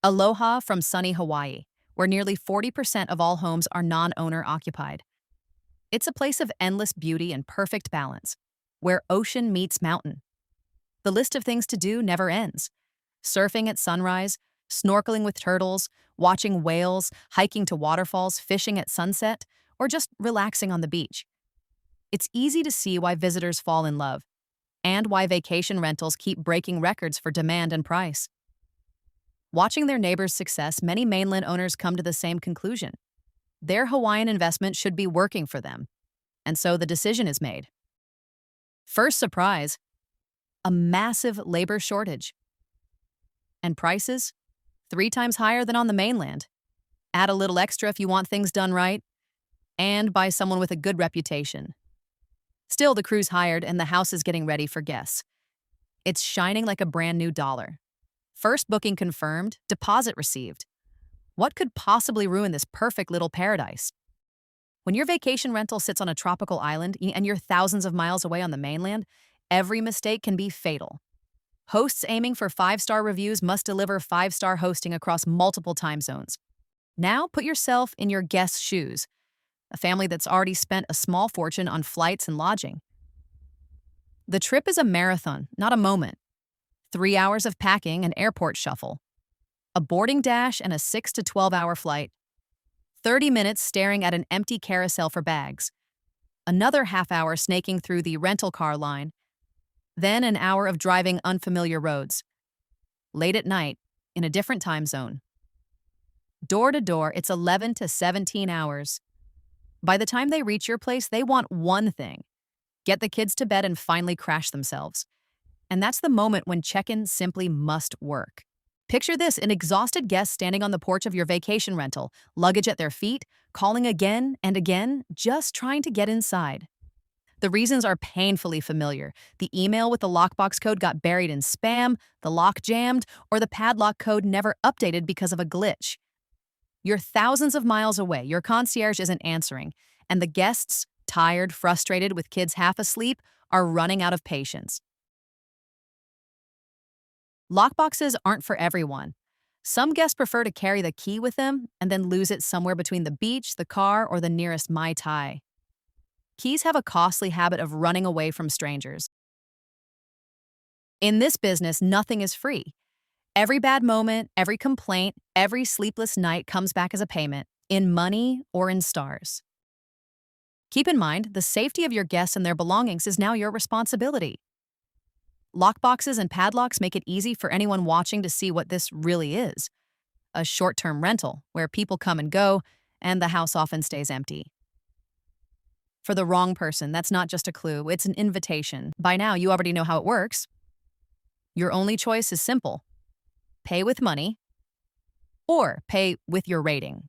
Aloha from sunny Hawaii, where nearly 40% of all homes are non-owner occupied. It's a place of endless beauty and perfect balance, where ocean meets mountain. The list of things to do never ends. Surfing at sunrise, snorkeling with turtles, watching whales, hiking to waterfalls, fishing at sunset, or just relaxing on the beach. It's easy to see why visitors fall in love, and why vacation rentals keep breaking records for demand and price. Watching their neighbors' success, many mainland owners come to the same conclusion. Their Hawaiian investment should be working for them, and so the decision is made. First surprise, a massive labor shortage. And prices? 3 times higher than on the mainland. Add a little extra if you want things done right, and by someone with a good reputation. Still, the crew's hired and the house is getting ready for guests. It's shining like a brand new dollar. First booking confirmed, deposit received. What could possibly ruin this perfect little paradise? When your vacation rental sits on a tropical island and you're thousands of miles away on the mainland, every mistake can be fatal. Hosts aiming for 5-star reviews must deliver 5-star hosting across multiple time zones. Now put yourself in your guest's shoes, a family that's already spent a small fortune on flights and lodging. The trip is a marathon, not a moment. 3 hours of packing and airport shuffle. A boarding dash and a 6 to 12-hour flight. 30 minutes staring at an empty carousel for bags. Another half-hour snaking through the rental car line. Then an hour of driving unfamiliar roads. Late at night, in a different time zone. Door to door, it's 11 to 17 hours. By the time they reach your place, they want one thing: get the kids to bed and finally crash themselves. And that's the moment when check-in simply must work. Picture this: an exhausted guest standing on the porch of your vacation rental, luggage at their feet, calling again and again, just trying to get inside. The reasons are painfully familiar. The email with the lockbox code got buried in spam, the lock jammed, or the padlock code never updated because of a glitch. You're thousands of miles away, your concierge isn't answering, and the guests, tired, frustrated, with kids half asleep, are running out of patience. Lockboxes aren't for everyone. Some guests prefer to carry the key with them and then lose it somewhere between the beach, the car, or the nearest Mai Tai. Keys have a costly habit of running away from strangers. In this business, nothing is free. Every bad moment, every complaint, every sleepless night comes back as a payment, in money or in stars. Keep in mind, the safety of your guests and their belongings is now your responsibility. Lockboxes and padlocks make it easy for anyone watching to see what this really is: a short-term rental where people come and go, and the house often stays empty. For the wrong person, that's not just a clue, it's an invitation. By now, you already know how it works. Your only choice is simple: pay with money or pay with your rating.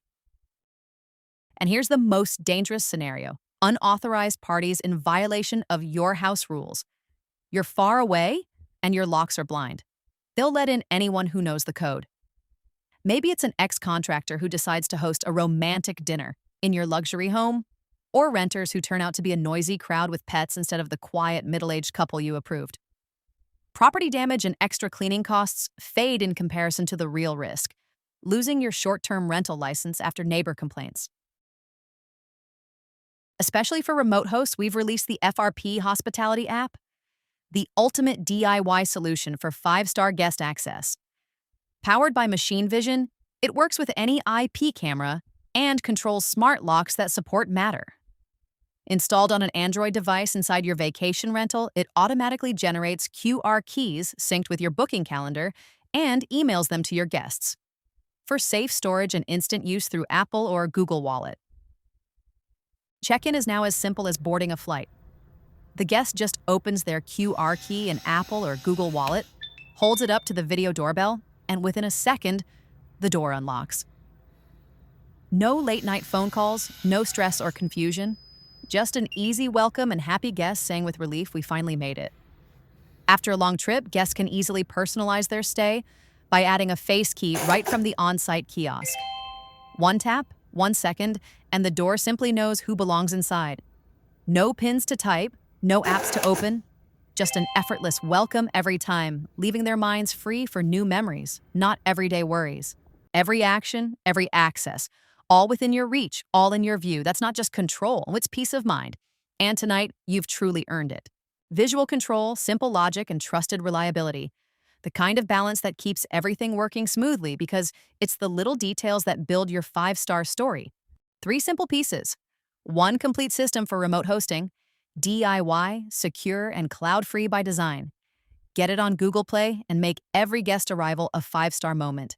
And here's the most dangerous scenario: unauthorized parties in violation of your house rules. You're far away, and your locks are blind. They'll let in anyone who knows the code. Maybe it's an ex-contractor who decides to host a romantic dinner in your luxury home, or renters who turn out to be a noisy crowd with pets instead of the quiet, middle-aged couple you approved. Property damage and extra cleaning costs fade in comparison to the real risk: losing your short-term rental license after neighbor complaints. Especially for remote hosts, we've released the FRP Hospitality app, the ultimate DIY solution for 5-star guest access. Powered by machine vision, it works with any IP camera and controls smart locks that support Matter. Installed on an Android device inside your vacation rental, it automatically generates QR keys synced with your booking calendar and emails them to your guests for safe storage and instant use through Apple or Google Wallet. Check-in is now as simple as boarding a flight. The guest just opens their QR key in Apple or Google Wallet, holds it up to the video doorbell, and within a second, the door unlocks. No late-night phone calls, no stress or confusion, just an easy welcome and happy guests saying with relief, "We finally made it." After a long trip, guests can easily personalize their stay by adding a FaceKey right from the on-site kiosk. One tap, 1 second, and the door simply knows who belongs inside. No pins to type, no apps to open, Just an effortless welcome every time, leaving their minds free for new memories, not everyday worries. Every action, every access, all within your reach, all in your view. That's not just control, it's peace of mind. And tonight, you've truly earned it. Visual control, simple logic, and trusted reliability. The kind of balance that keeps everything working smoothly because it's the little details that build your five-star story. Three simple pieces. One complete system for remote hosting, DIY, secure, and cloud-free by design. Get it on Google Play and make every guest arrival a five-star moment.